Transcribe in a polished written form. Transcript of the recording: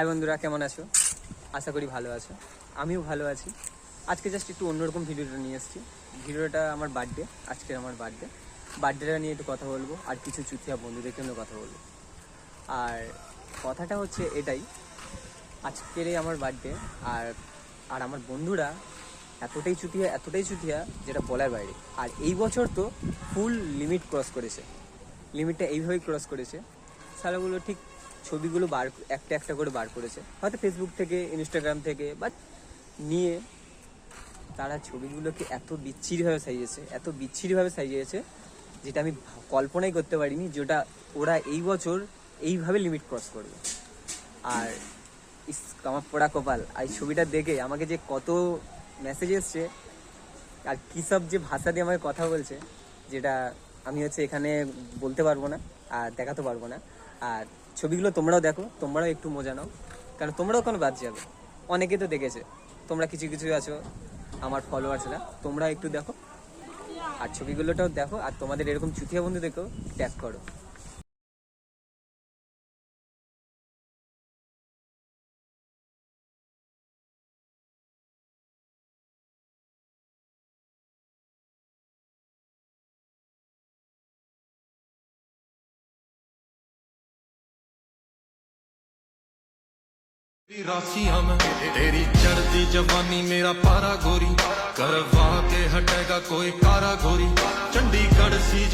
High বন্ধুরা, কেমন আছো? আশা করি ভালো আছো। আমিও ভালো আছি। আজকে জাস্ট একটু অন্যরকম ভিডিওটা নিয়ে এসেছি। ভিডিওটা আমার বার্থডে, আজকের আমার বার্থডেটা নিয়ে একটু কথা বলবো, আর কিছু চুতিয়া বন্ধুদের জন্য কথা বলবো। আর কথাটা হচ্ছে এটাই, আজকেরই আমার বার্থডে, আর আর আমার বন্ধুরা এতটাই চুতিয়া যেটা বলার বাইরে। আর এই বছর তো ফুল লিমিট ক্রস করেছে, লিমিটটা এইভাবেই ক্রস করেছে। সালাগুলো ঠিক ছবিগুলো একটা একটা করে বার করেছে, হয়তো ফেসবুক থেকে, ইনস্টাগ্রাম থেকে, বাট নিয়ে তারা ছবিগুলোকে এত বিচ্ছিরিভাবে সাজিয়েছে যেটা আমি কল্পনাই করতে পারিনি, যেটা ওরা এই বছর এইভাবে লিমিট ক্রস করবে। আর আমার পোড়া কপাল, এই ছবিটা দেখে আমাকে যে কত মেসেজ এসছে, আর কী সব যে ভাষা দিয়ে আমাকে কথা বলছে, যেটা আমি এখানে বলতে পারবো না আর দেখাতে পারবো না। আর ছবিগুলো তোমরাও দেখো, তোমরাও একটু মজা নাও, কারণ তোমরাও কোনো বাদ যাবে। অনেকে তো দেখেছে, তোমরা কিছু আছো আমার ফলোয়ার্সরা, তোমরা একটু দেখো আর ছবিগুলোটাও দেখো, আর তোমাদের এরকম চুতিয়া বন্ধুদেরকেও ট্যাগ করো। राशियां में तेरी चढ़ती जवानी मेरा पारा गोरी करवा के हटेगा कोई कारा गोरी चंडीगढ़ सीज